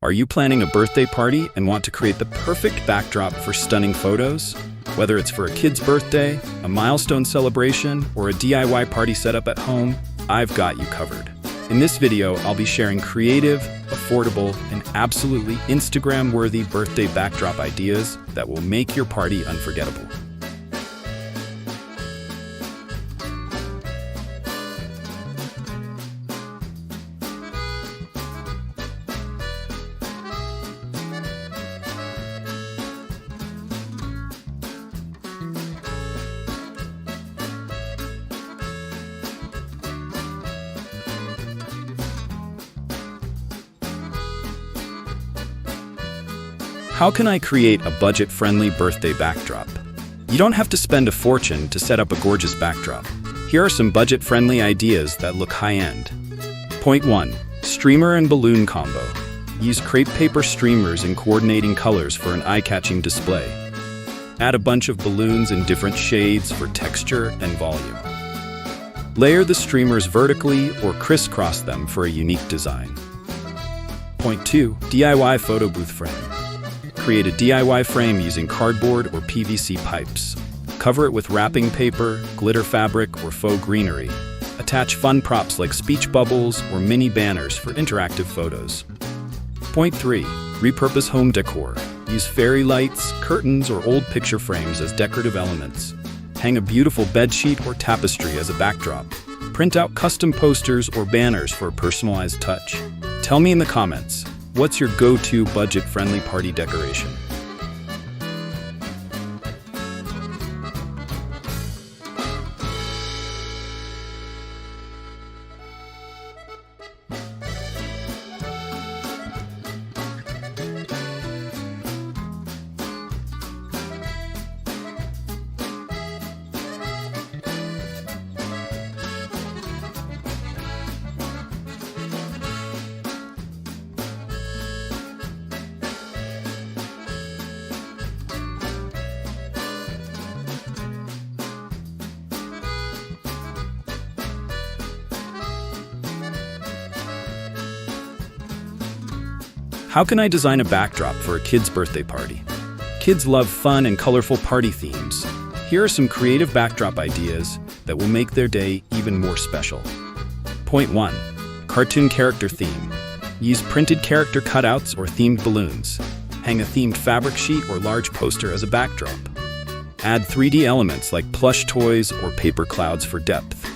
Are you planning a birthday party and want to create the perfect backdrop for stunning photos? Whether it's for a kid's birthday, a milestone celebration, or a DIY party setup at home, I've got you covered. In this video, I'll be sharing creative, affordable, and absolutely Instagram-worthy birthday backdrop ideas that will make your party unforgettable. How can I create a budget-friendly birthday backdrop? You don't have to spend a fortune to set up a gorgeous backdrop. Here are some budget-friendly ideas that look high-end. Point 1. Streamer and balloon combo. Use crepe paper streamers in coordinating colors for an eye-catching display. Add a bunch of balloons in different shades for texture and volume. Layer the streamers vertically or crisscross them for a unique design. Point 2. DIY photo booth frame. Create a DIY frame using cardboard or PVC pipes. Cover it with wrapping paper, glitter fabric, or faux greenery. Attach fun props like speech bubbles or mini banners for interactive photos. Point 3. Repurpose home decor. Use fairy lights, curtains, or old picture frames as decorative elements. Hang a beautiful bedsheet or tapestry as a backdrop. Print out custom posters or banners for a personalized touch. Tell me in the comments, what's your go-to budget-friendly party decoration? How can I design a backdrop for a kid's birthday party? Kids love fun and colorful party themes. Here are some creative backdrop ideas that will make their day even more special. Point 1. Cartoon character theme. Use printed character cutouts or themed balloons. Hang a themed fabric sheet or large poster as a backdrop. Add 3D elements like plush toys or paper clouds for depth.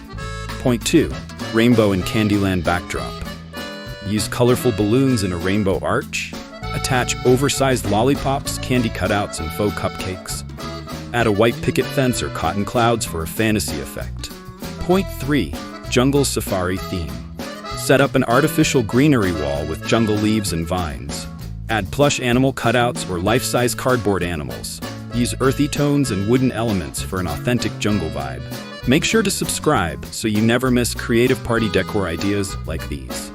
Point 2. Rainbow and Candyland backdrop. Use colorful balloons in a rainbow arch. Attach oversized lollipops, candy cutouts, and faux cupcakes. Add a white picket fence or cotton clouds for a fantasy effect. Point 3. Jungle safari theme. Set up an artificial greenery wall with jungle leaves and vines. Add plush animal cutouts or life-size cardboard animals. Use earthy tones and wooden elements for an authentic jungle vibe. Make sure to subscribe so you never miss creative party decor ideas like these.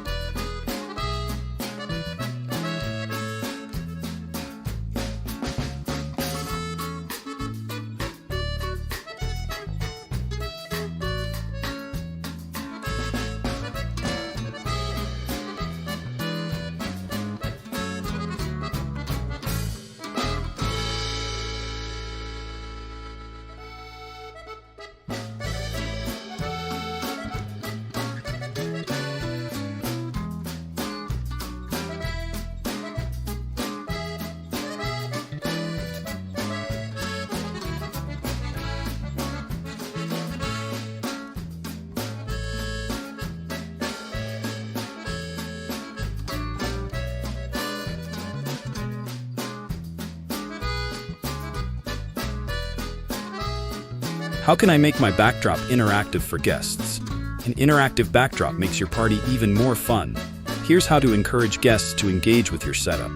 How can I make my backdrop interactive for guests? An interactive backdrop makes your party even more fun. Here's how to encourage guests to engage with your setup.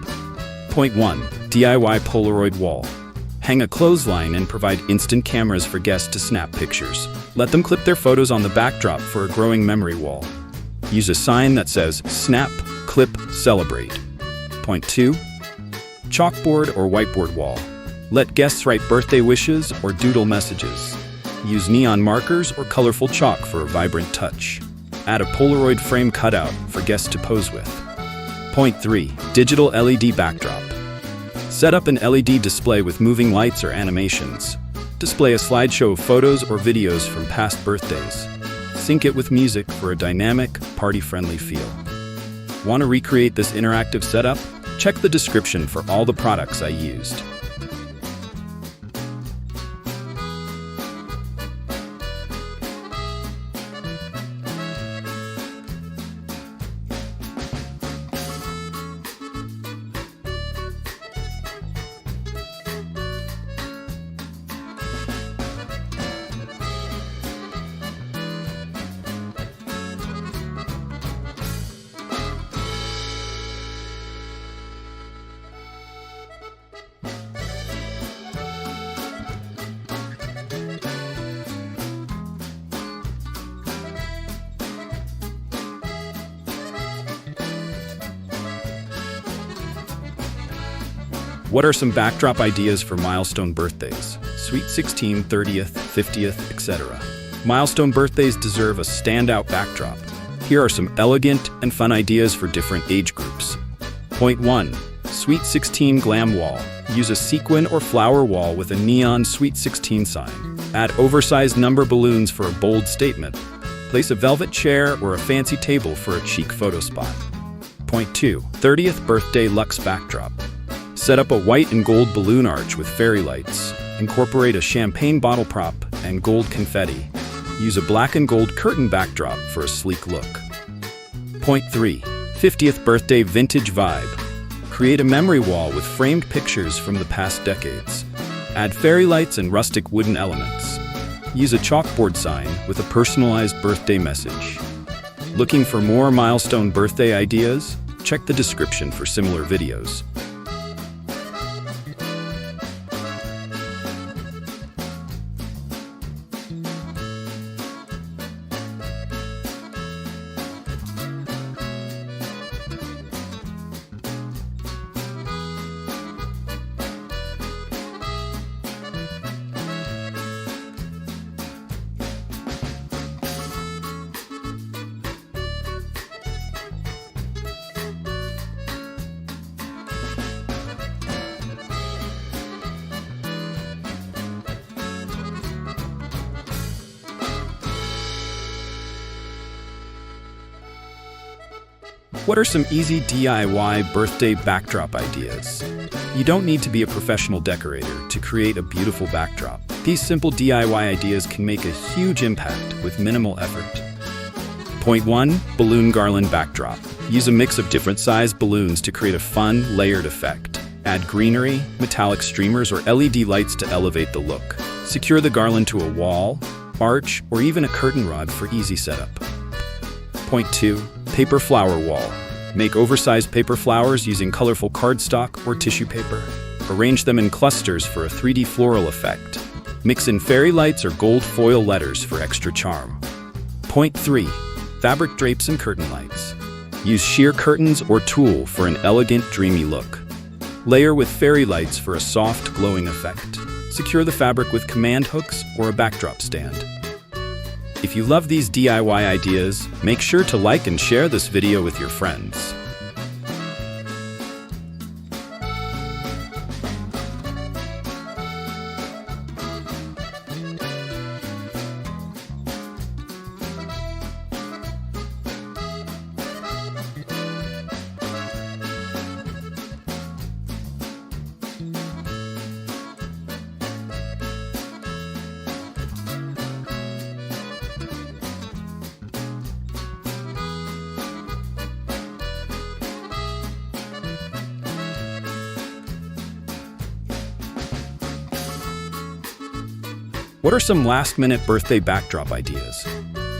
Point 1. DIY Polaroid wall. Hang a clothesline and provide instant cameras for guests to snap pictures. Let them clip their photos on the backdrop for a growing memory wall. Use a sign that says, "Snap, Clip, Celebrate." Point 2. Chalkboard or whiteboard wall. Let guests write birthday wishes or doodle messages. Use neon markers or colorful chalk for a vibrant touch. Add a Polaroid frame cutout for guests to pose with. Point 3. Digital LED backdrop. Set up an LED display with moving lights or animations. Display a slideshow of photos or videos from past birthdays. Sync it with music for a dynamic, party-friendly feel. Want to recreate this interactive setup? Check the description for all the products I used. What are some backdrop ideas for milestone birthdays? Sweet 16, 30th, 50th, etc. Milestone birthdays deserve a standout backdrop. Here are some elegant and fun ideas for different age groups. Point 1. Sweet 16 glam wall. Use a sequin or flower wall with a neon Sweet 16 sign. Add oversized number balloons for a bold statement. Place a velvet chair or a fancy table for a chic photo spot. Point 2. 30th birthday luxe backdrop. Set up a white and gold balloon arch with fairy lights. Incorporate a champagne bottle prop and gold confetti. Use a black and gold curtain backdrop for a sleek look. Point 3. 50th birthday vintage vibe. Create a memory wall with framed pictures from the past decades. Add fairy lights and rustic wooden elements. Use a chalkboard sign with a personalized birthday message. Looking for more milestone birthday ideas? Check the description for similar videos. What are some easy DIY birthday backdrop ideas? You don't need to be a professional decorator to create a beautiful backdrop. These simple DIY ideas can make a huge impact with minimal effort. Point 1. Balloon garland backdrop. Use a mix of different sized balloons to create a fun, layered effect. Add greenery, metallic streamers, or LED lights to elevate the look. Secure the garland to a wall, arch, or even a curtain rod for easy setup. Point 2. Paper flower wall. Make oversized paper flowers using colorful cardstock or tissue paper. Arrange them in clusters for a 3D floral effect. Mix in fairy lights or gold foil letters for extra charm. Point 3. Fabric drapes and curtain lights. Use sheer curtains or tulle for an elegant, dreamy look. Layer with fairy lights for a soft, glowing effect. Secure the fabric with command hooks or a backdrop stand. If you love these DIY ideas, make sure to like and share this video with your friends. What are some last-minute birthday backdrop ideas?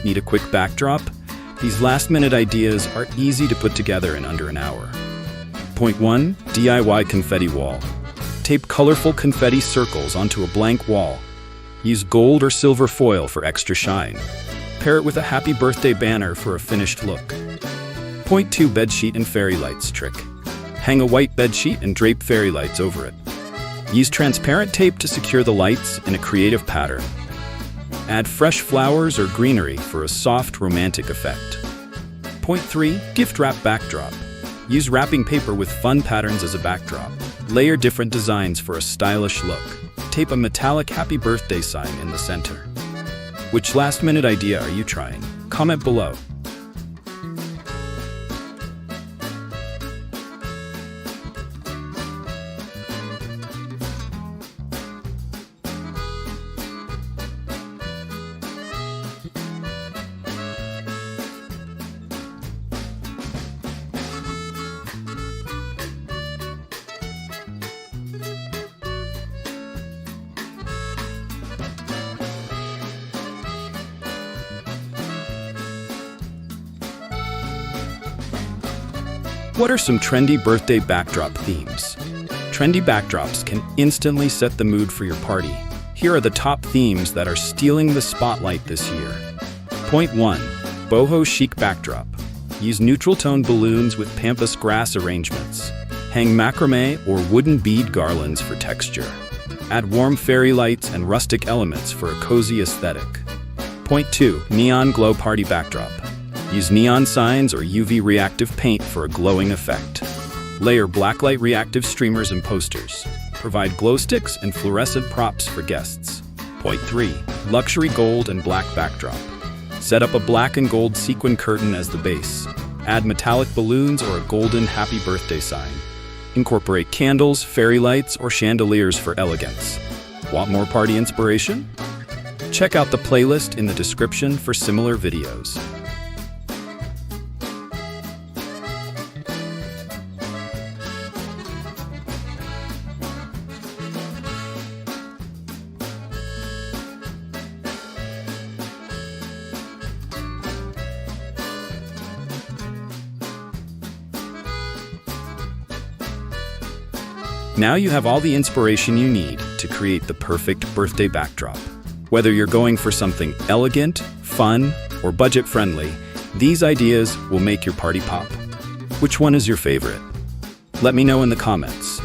Need a quick backdrop? These last-minute ideas are easy to put together in under an hour. Point 1. DIY confetti wall. Tape colorful confetti circles onto a blank wall. Use gold or silver foil for extra shine. Pair it with a happy birthday banner for a finished look. Point 2. Bedsheet and fairy lights trick. Hang a white bedsheet and drape fairy lights over it. Use transparent tape to secure the lights in a creative pattern. Add fresh flowers or greenery for a soft, romantic effect. Point 3. Gift wrap backdrop. Use wrapping paper with fun patterns as a backdrop. Layer different designs for a stylish look. Tape a metallic happy birthday sign in the center. Which last-minute idea are you trying? Comment below. What are some trendy birthday backdrop themes? Trendy backdrops can instantly set the mood for your party. Here are the top themes that are stealing the spotlight this year. Point 1. Boho chic backdrop. Use neutral tone balloons with pampas grass arrangements. Hang macrame or wooden bead garlands for texture. Add warm fairy lights and rustic elements for a cozy aesthetic. Point 2. Neon glow party backdrop. Use neon signs or UV reactive paint for a glowing effect. Layer blacklight reactive streamers and posters. Provide glow sticks and fluorescent props for guests. Point 3. Luxury gold and black backdrop. Set up a black and gold sequin curtain as the base. Add metallic balloons or a golden happy birthday sign. Incorporate candles, fairy lights, or chandeliers for elegance. Want more party inspiration? Check out the playlist in the description for similar videos. Now you have all the inspiration you need to create the perfect birthday backdrop. Whether you're going for something elegant, fun, or budget-friendly, these ideas will make your party pop. Which one is your favorite? Let me know in the comments.